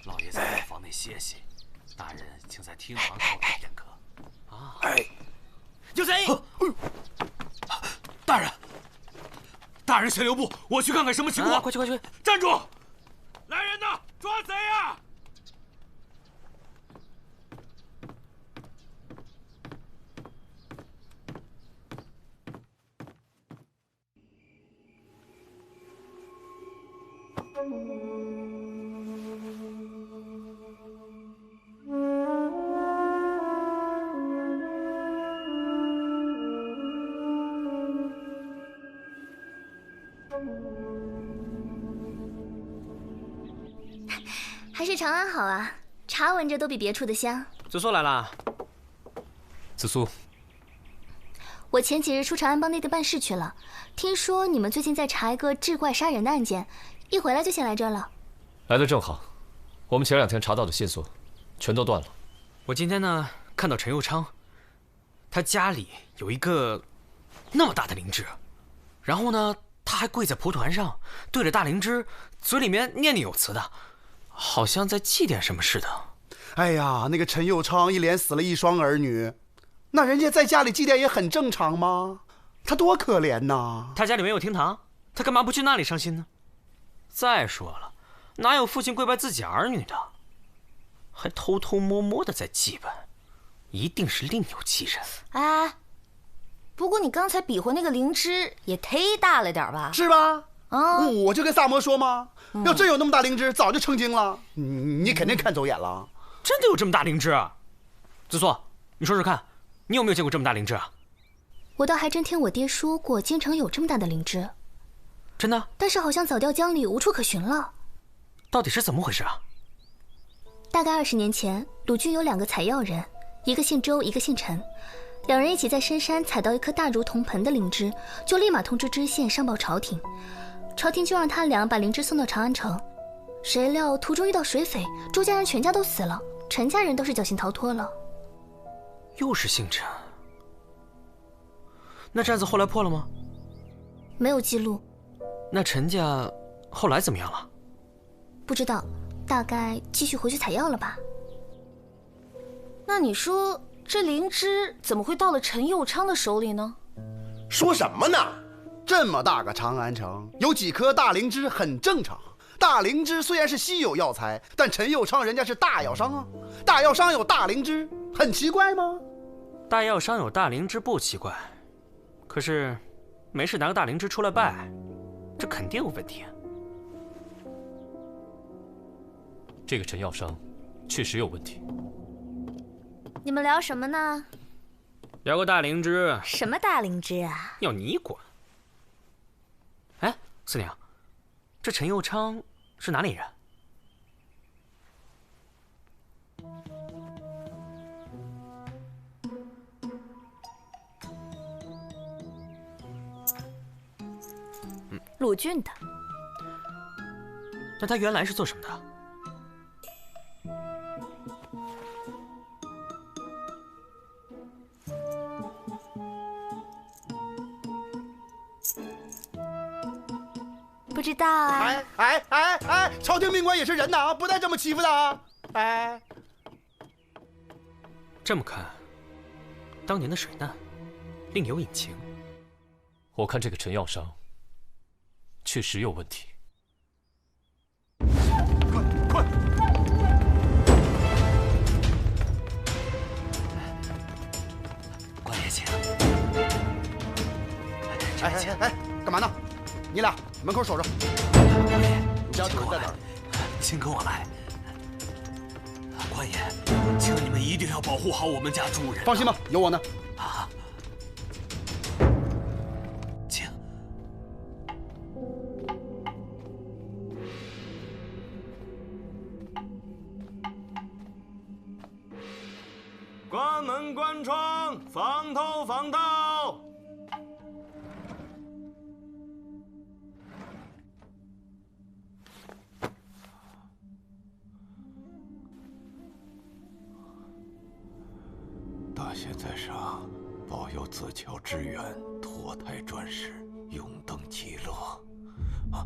老爷在房内歇息，大人请在厅堂候待片刻。啊！有贼！大人，大人先留步，我去看看什么情况。快去！站住！来人呐，抓贼啊！还是长安好啊，茶闻着都比别处的香。子苏来了。子苏，我前几日出长安帮内的办事去了，听说你们最近在查一个志怪杀人的案件，一回来就先来这儿了。来的正好，我们前2天查到的线索全都断了。我今天呢看到陈佑昌，他家里有一个那么大的灵芝，然后呢他还跪在蒲团上，对着大灵芝，嘴里面念念有词的，好像在祭奠什么似的。哎呀，那个陈佑昌一连死了1双儿女，那人家在家里祭奠也很正常吗？他多可怜呐！他家里没有厅堂，他干嘛不去那里伤心呢？再说了，哪有父亲跪拜自己儿女的？还偷偷摸摸的在祭拜，一定是另有其人。哎，不过你刚才比划那个灵芝也忒大了点吧？是吧？我就跟萨摩说嘛，要真有那么大灵芝，早就成精了。你肯定看走眼了。真的有这么大灵芝啊？子苏，你说说看，你有没有见过这么大灵芝啊？我倒还真听我爹说过，京城有这么大的灵芝。真的？但是好像早掉江里，无处可寻了。到底是怎么回事啊？大概20年前，鲁郡有2个采药人，一个姓周，一个姓陈。2人一起在深山采到一颗大如铜盆的灵芝，就立马通知知县上报朝廷。朝廷就让他俩把灵芝送到长安城。谁料途中遇到水匪，周家人全家都死了，陈家人倒是侥幸逃脱了。又是姓陈。那寨子后来破了吗？没有记录。那陈家后来怎么样了？不知道，大概继续回去采药了吧。那你说这灵芝怎么会到了陈佑昌的手里呢？说什么呢？这么大个长安城，有几颗大灵芝很正常。大灵芝虽然是稀有药材，但陈佑昌人家是大药商啊，大药商有大灵芝，很奇怪吗？大药商有大灵芝不奇怪，可是没事拿个大灵芝出来拜，这肯定有问题。这个陈药商确实有问题。你们聊什么呢？聊个大灵芝。什么大灵芝啊？要你管。哎，四娘，这陈佑昌是哪里人？鲁郡的。那他原来是做什么的？不知道啊。朝廷命官也是人呐，不带这么欺负的啊！哎，这么看，当年的水难另有隐情。我看这个陈药商确实有问题。快！官爷请。哎，干嘛呢？你俩门口守着。你家主人在哪儿？请跟我来。官爷，请你们一定要保护好我们家主人。放心吧，有我呢。啊，请。关门关窗，防偷防盗。大仙在上，保佑子乔之源脱胎转世，永登极乐。啊！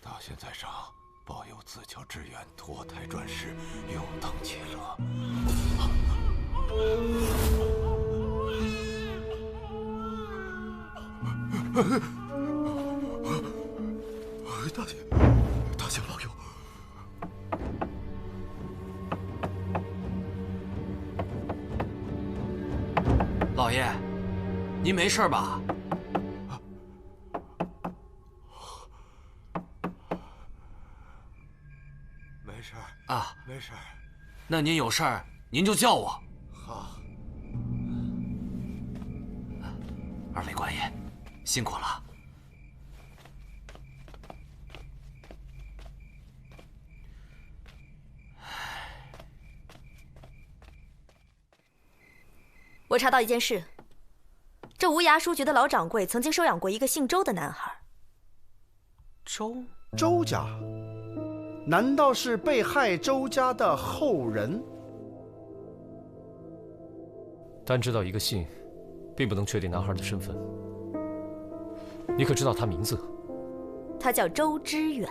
大仙在上，保佑子乔之源脱胎转世，永登极乐。大仙老友，老爷，您没事吧？没事啊，没事。那您有事儿您就叫我。好。二位官爷，辛苦了。我查到一件事，这无涯书局的老掌柜曾经收养过一个姓周的男孩。周家？难道是被害周家的后人？单知道一个姓，并不能确定男孩的身份。你可知道他名字？他叫周之远。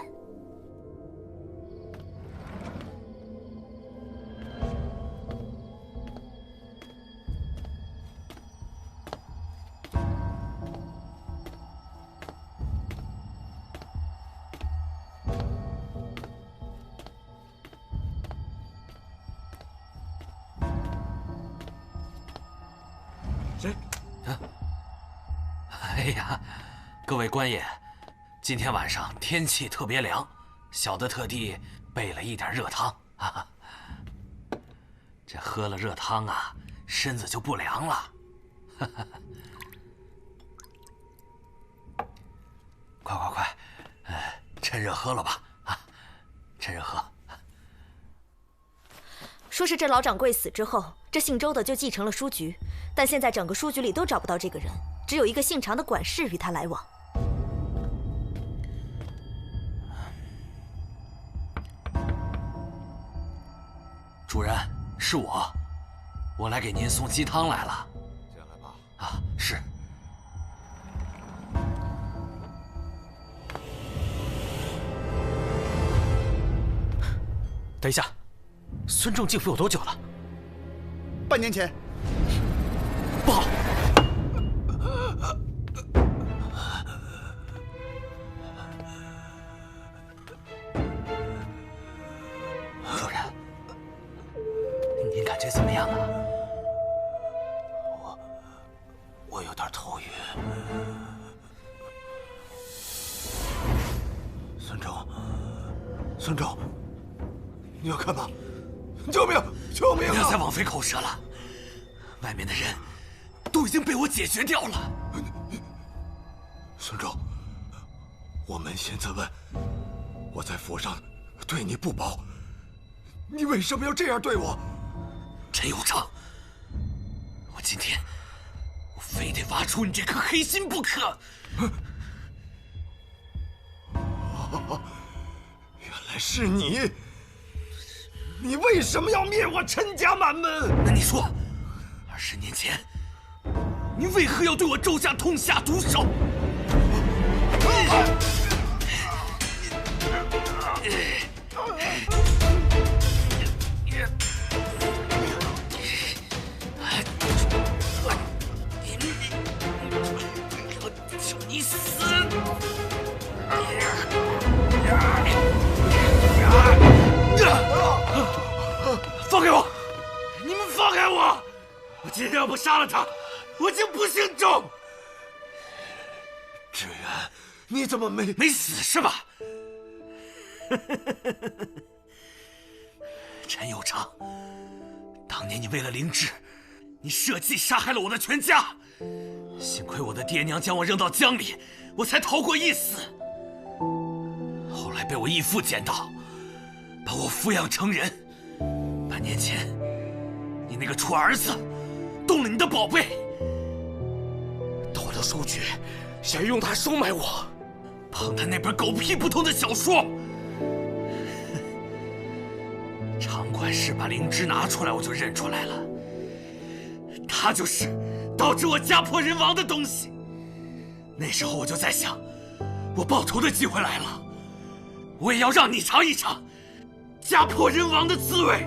谁？啊！哎呀，各位官爷，今天晚上天气特别凉，小的特地备了一点热汤啊。这喝了热汤啊，身子就不凉了。快！哎。趁热喝了吧，啊，趁热喝。说是这老掌柜死之后，这姓周的就继承了书局，但现在整个书局里都找不到这个人，只有一个姓常的管事与他来往。主人，是我来给您送鸡汤来了。进来吧。啊，是。等一下，孙仲进府有多久了？半年前。不好！主人，您感觉怎么样啊？我有点头晕。孙仲，你要干嘛？救命！救命！不要再枉费口舌了，外面的人都已经被我解决掉了。孙仲，我扪心自问，我在府上对你不薄，你为什么要这样对我？陈有昌，我今天非得挖出你这颗黑心不可。原来是你！你为什么要灭我陈家满门？那你说，20年前，你为何要对我周家痛下毒手？你死！放开我！你们放开我！我今天要不杀了他，我就不姓周。志远，你怎么没死是吧？陈有昌，当年你为了灵芝，你设计杀害了我的全家。幸亏我的爹娘将我扔到江里，我才逃过一死。后来被我义父捡到，把我抚养成人。半年前，你那个蠢儿子动了你的宝贝，偷了书局，想用它收买我，碰他那本狗屁不通的小说。常管事把灵芝拿出来，我就认出来了，他就是导致我家破人亡的东西。那时候我就在想，我报仇的机会来了，我也要让你尝一尝家破人亡的滋味，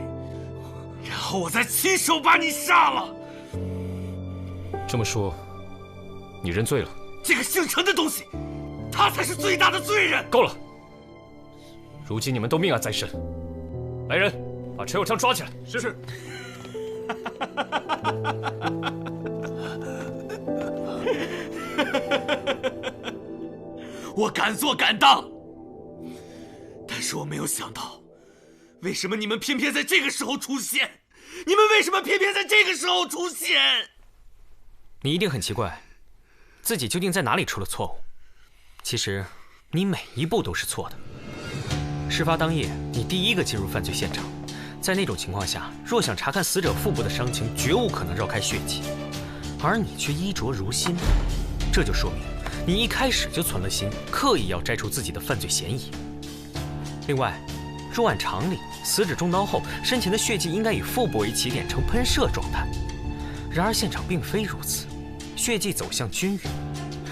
然后我再亲手把你杀了。这么说，你认罪了？这个姓陈的东西，他才是最大的罪人。够了！如今你们都命案在身，来人，把陈有昌抓起来。是。我敢做敢当，但是我没有想到，为什么你们偏偏在这个时候出现？你们为什么偏偏在这个时候出现？你一定很奇怪，自己究竟在哪里出了错误？其实，你每一步都是错的。事发当夜，你第一个进入犯罪现场，在那种情况下，若想查看死者腹部的伤情，绝无可能绕开血迹，而你却衣着如新，这就说明你一开始就存了心，刻意要摘除自己的犯罪嫌疑。另外，若按常理，死者中刀后，身前的血迹应该以腹部为起点呈喷射状态，然而现场并非如此，血迹走向均匀，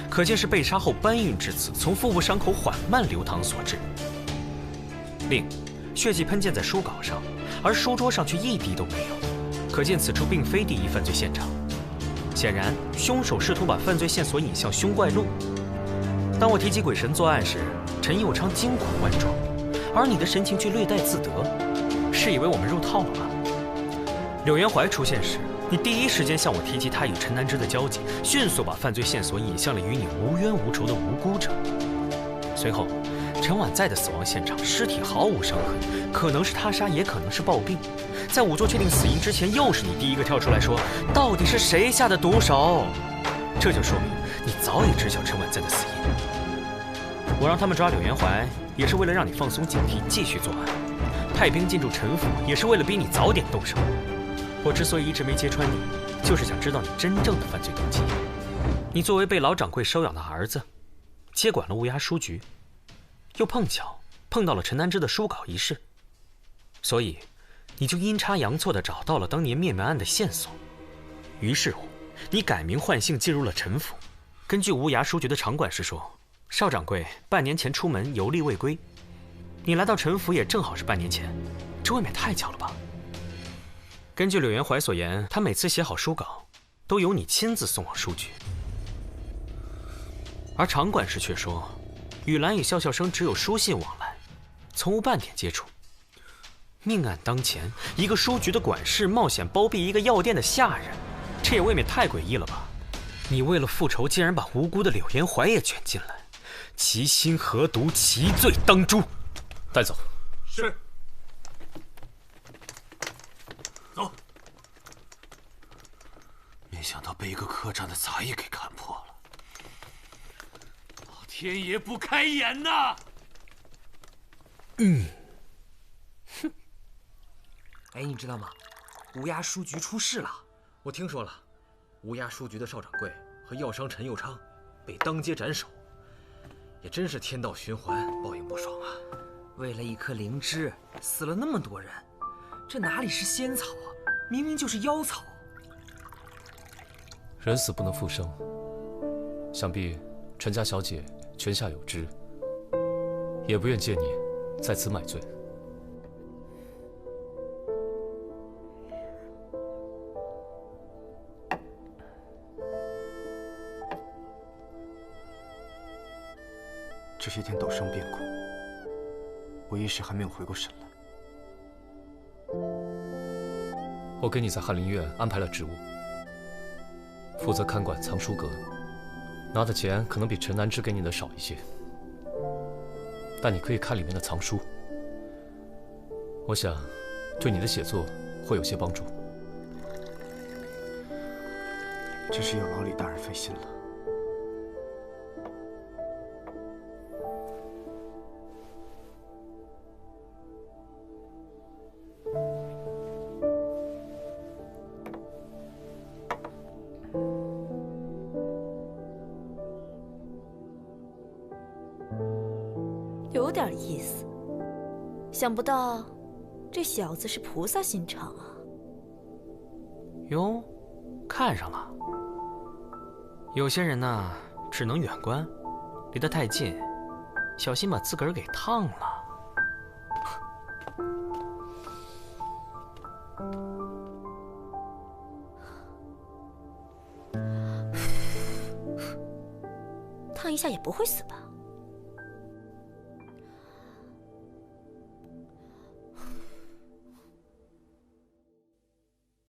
可见是被杀后搬运至此，从腹部伤口缓慢流淌所致。另，血迹喷溅在书稿上，而书桌上却一滴都没有，可见此处并非第一犯罪现场。显然，凶手试图把犯罪线索引向凶怪路。当我提及鬼神作案时，陈有昌惊恐万状，而你的神情却略带自得，是以为我们入套了吗？柳元怀出现时，你第一时间向我提及他与陈南之的交集，迅速把犯罪线索引向了与你无冤无仇的无辜者。随后，陈婉在的死亡现场，尸体毫无伤痕，可能是他杀，也可能是暴病。在仵作确定死因之前，又是你第一个跳出来说，到底是谁下的毒手？这就说明你早已知晓陈婉在的死因。我让他们抓柳延怀，也是为了让你放松警惕，继续作案；派兵进驻陈府，也是为了逼你早点动手。我之所以一直没揭穿你，就是想知道你真正的犯罪动机。你作为被老掌柜收养的儿子，接管了乌鸦书局，又碰巧碰到了陈南之的书稿一事，所以你就阴差阳错地找到了当年灭门案的线索。于是乎，你改名换姓进入了陈府。根据无涯书局的场管事说，邵掌柜半年前出门游历未归，你来到陈府也正好是半年前，这未免太巧了吧？根据柳延怀所言，他每次写好书稿，都由你亲自送往书局。而场管事却说，雨兰与笑笑生只有书信往来，从无半点接触。命案当前，一个书局的管事冒险包庇一个药店的下人，这也未免太诡异了吧？你为了复仇，竟然把无辜的柳延怀也卷进来，其心何毒，其罪当诛。带走。是。走。没想到被一个客栈的杂役给看破了，老天爷不开眼呐！哎，你知道吗？乌鸦书局出事了。我听说了，乌鸦书局的邵掌柜和药商陈佑昌被当街斩首，也真是天道循环，报应不爽啊！为了一颗灵芝，死了那么多人，这哪里是仙草啊？明明就是妖草。人死不能复生，想必陈家小姐泉下有知，也不愿见你在此买醉。这些天陡生变故，我一时还没有回过神来。我给你在翰林院安排了职务，负责看管藏书阁，拿的钱可能比陈南之给你的少一些，但你可以看里面的藏书，我想对你的写作会有些帮助。真是要劳李大人费心了。有点意思，想不到这小子是菩萨心肠啊！哟，看上了。有些人呢，只能远观，离得太近，小心把自个儿给烫了。烫一下也不会死吧？